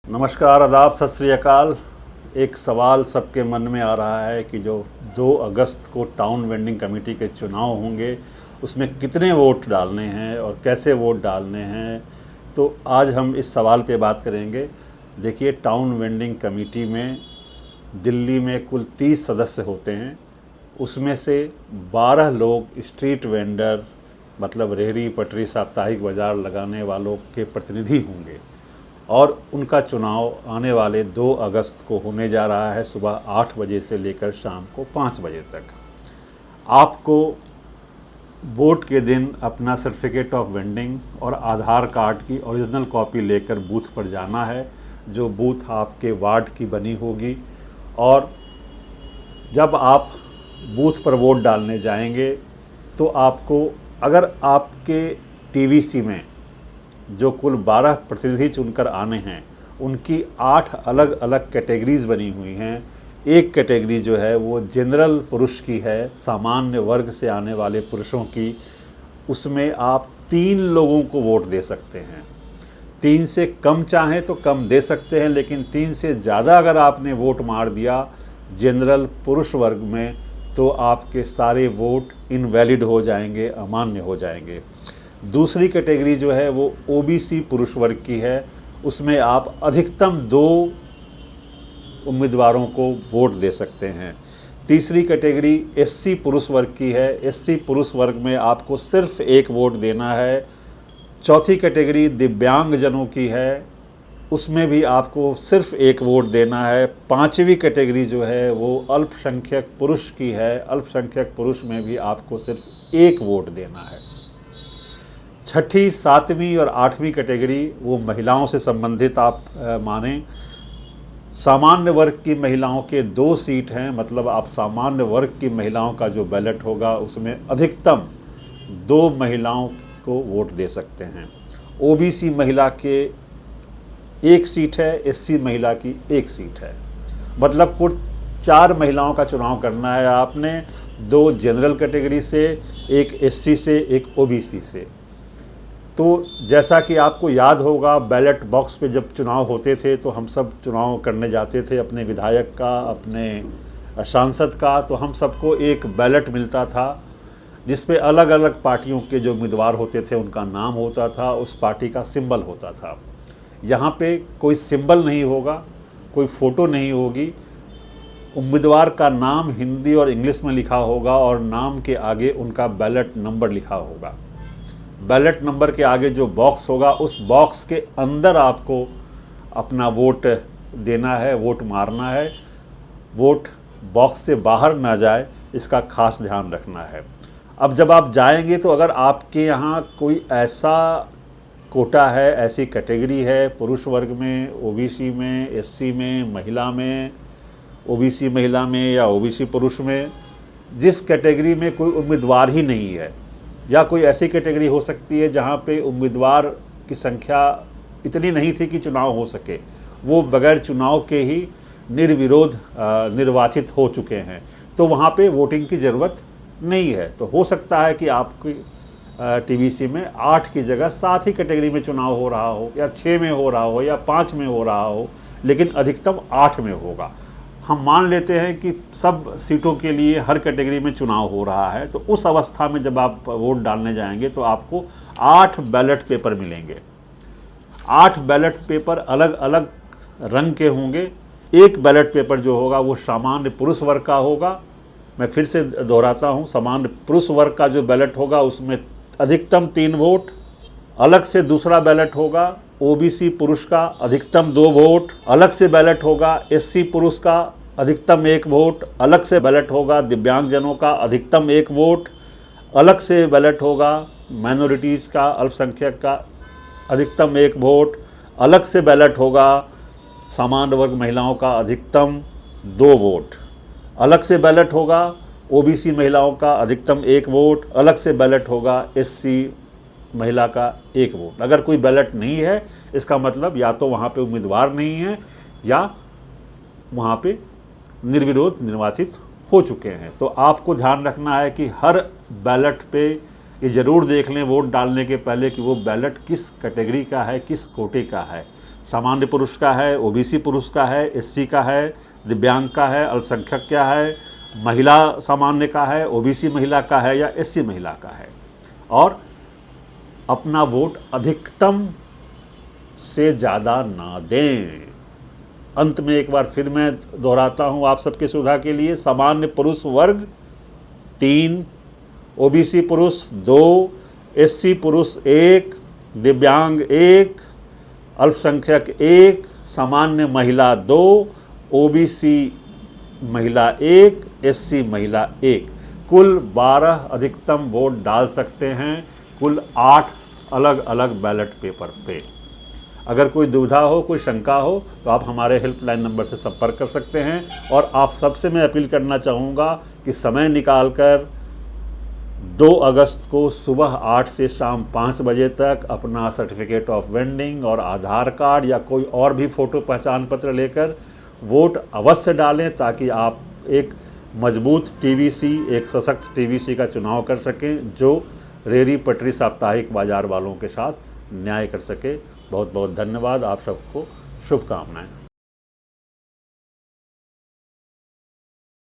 नमस्कार, आदाब, सत श्री अकाल। एक सवाल सबके मन में आ रहा है कि जो 2 अगस्त को टाउन वेंडिंग कमेटी के चुनाव होंगे उसमें कितने वोट डालने हैं और कैसे वोट डालने हैं। तो आज हम इस सवाल पे बात करेंगे। देखिए, टाउन वेंडिंग कमेटी में दिल्ली में कुल 30 सदस्य होते हैं। उसमें से 12 लोग स्ट्रीट वेंडर, मतलब रेहड़ी पटरी साप्ताहिक बाज़ार लगाने वालों के प्रतिनिधि होंगे और उनका चुनाव आने वाले 2 अगस्त को होने जा रहा है, सुबह 8 बजे से लेकर शाम को 5 बजे तक। आपको वोट के दिन अपना सर्टिफिकेट ऑफ वेंडिंग और आधार कार्ड की ओरिजिनल कॉपी लेकर बूथ पर जाना है, जो बूथ आपके वार्ड की बनी होगी। और जब आप बूथ पर वोट डालने जाएंगे तो आपको, अगर आपके टीवीसी में जो कुल 12 प्रतिनिधि चुनकर आने हैं, उनकी 8 अलग अलग कैटेगरीज बनी हुई हैं। एक कैटेगरी जो है वो जनरल पुरुष की है, सामान्य वर्ग से आने वाले पुरुषों की। उसमें आप 3 लोगों को वोट दे सकते हैं। 3 से कम चाहें तो कम दे सकते हैं, लेकिन 3 से ज़्यादा अगर आपने वोट मार दिया जनरल पुरुष वर्ग में तो आपके सारे वोट इनवैलिड हो जाएंगे, अमान्य हो जाएंगे। दूसरी कैटेगरी जो है वो ओबीसी पुरुष वर्ग की है। उसमें आप अधिकतम 2 उम्मीदवारों को वोट दे सकते हैं। तीसरी कैटेगरी एससी पुरुष वर्ग की है। एससी पुरुष वर्ग में आपको सिर्फ 1 वोट देना है। चौथी कैटेगरी दिव्यांगजनों की है, उसमें भी आपको सिर्फ 1 वोट देना है। पांचवी कैटेगरी जो है वो अल्पसंख्यक पुरुष की है। अल्पसंख्यक पुरुष में भी आपको सिर्फ 1 वोट देना है। छठी, 7वीं और 8वीं कैटेगरी वो महिलाओं से संबंधित आप मानें। सामान्य वर्ग की महिलाओं के 2 सीट हैं, मतलब आप सामान्य वर्ग की महिलाओं का जो बैलेट होगा उसमें अधिकतम 2 महिलाओं को वोट दे सकते हैं। ओबीसी महिला के 1 सीट है, एससी महिला की 1 सीट है। मतलब कुल 4 महिलाओं का चुनाव करना है आपने, 2 जनरल कैटेगरी से, 1 एससी से, 1 ओबीसी से। तो जैसा कि आपको याद होगा, बैलेट बॉक्स पे जब चुनाव होते थे तो हम सब चुनाव करने जाते थे, अपने विधायक का, अपने सांसद का, तो हम सबको एक बैलेट मिलता था जिस पे अलग अलग पार्टियों के जो उम्मीदवार होते थे उनका नाम होता था, उस पार्टी का सिंबल होता था। यहाँ पे कोई सिंबल नहीं होगा, कोई फ़ोटो नहीं होगी। उम्मीदवार का नाम हिंदी और इंग्लिश में लिखा होगा और नाम के आगे उनका बैलेट नंबर लिखा होगा। बैलेट नंबर के आगे जो बॉक्स होगा उस बॉक्स के अंदर आपको अपना वोट देना है, वोट मारना है। वोट बॉक्स से बाहर ना जाए, इसका खास ध्यान रखना है। अब जब आप जाएंगे तो अगर आपके यहाँ कोई ऐसा कोटा है, ऐसी कैटेगरी है पुरुष वर्ग में, ओबीसी में, एससी में, महिला में, ओबीसी महिला में या ओबीसी पुरुष में, जिस कैटेगरी में कोई उम्मीदवार ही नहीं है, या कोई ऐसी कैटेगरी हो सकती है जहाँ पे उम्मीदवार की संख्या इतनी नहीं थी कि चुनाव हो सके, वो बगैर चुनाव के ही निर्विरोध निर्वाचित हो चुके हैं, तो वहाँ पे वोटिंग की ज़रूरत नहीं है। तो हो सकता है कि आपकी टीवीसी में 8 की जगह 7 ही कैटेगरी में चुनाव हो रहा हो, या 6 में हो रहा हो, या 5 में हो रहा हो, लेकिन अधिकतम 8 में होगा। हम मान लेते हैं कि सब सीटों के लिए हर कैटेगरी में चुनाव हो रहा है, तो उस अवस्था में जब आप वोट डालने जाएंगे तो आपको 8 बैलेट पेपर मिलेंगे। 8 बैलेट पेपर अलग अलग रंग के होंगे। एक बैलेट पेपर जो होगा वो सामान्य पुरुष वर्ग का होगा। मैं फिर से दोहराता हूँ, सामान्य पुरुष वर्ग का जो बैलेट होगा उसमें अधिकतम 3 वोट। अलग से दूसरा बैलेट होगा ओबीसी पुरुष का, अधिकतम 2 वोट। अलग से बैलेट होगा एससी पुरुष का, अधिकतम 1 वोट। अलग से बैलेट होगा दिव्यांगजनों का, अधिकतम 1 वोट। अलग से बैलेट होगा माइनॉरिटीज़ का, अल्पसंख्यक का, अधिकतम 1 वोट। अलग से बैलेट होगा सामान्य वर्ग महिलाओं का, अधिकतम 2 वोट। अलग से बैलेट होगा ओबीसी महिलाओं का, अधिकतम 1 वोट। अलग से बैलेट होगा एससी महिला का 1 वोट। अगर कोई बैलेट नहीं है, इसका मतलब या तो वहाँ पे उम्मीदवार नहीं है या वहाँ पे निर्विरोध निर्वाचित हो चुके हैं। तो आपको ध्यान रखना है कि हर बैलेट पे ये ज़रूर देख लें वोट डालने के पहले कि वो बैलेट किस कैटेगरी का है, किस कोटे का है। सामान्य पुरुष का है, ओबीसी पुरुष का है, एससी का है, दिव्यांग का है, अल्पसंख्यक का है, महिला सामान्य का है, ओबीसी महिला का है या एससी महिला का है। और अपना वोट अधिकतम से ज़्यादा ना दें। अंत में एक बार फिर मैं दोहराता हूँ आप सबकी सुविधा के लिए, सामान्य पुरुष वर्ग 3, ओबीसी पुरुष 2, एससी पुरुष 1, दिव्यांग 1, अल्पसंख्यक 1, सामान्य महिला 2, ओबीसी महिला 1, एससी महिला 1, कुल 12 अधिकतम वोट डाल सकते हैं, कुल 8 अलग अलग बैलेट पेपर पे। अगर कोई दुविधा हो, कोई शंका हो तो आप हमारे हेल्पलाइन नंबर से संपर्क कर सकते हैं। और आप सबसे मैं अपील करना चाहूँगा कि समय निकालकर 2 अगस्त को सुबह 8 से शाम 5 बजे तक अपना सर्टिफिकेट ऑफ वेंडिंग और आधार कार्ड या कोई और भी फ़ोटो पहचान पत्र लेकर वोट अवश्य डालें, ताकि आप एक मजबूत टीवीसी, एक सशक्त टीवीसी का चुनाव कर सकें जो रेहड़ी पटरी साप्ताहिक बाज़ार वालों के साथ न्याय कर सके। बहुत बहुत धन्यवाद, आप सबको शुभकामनाएं।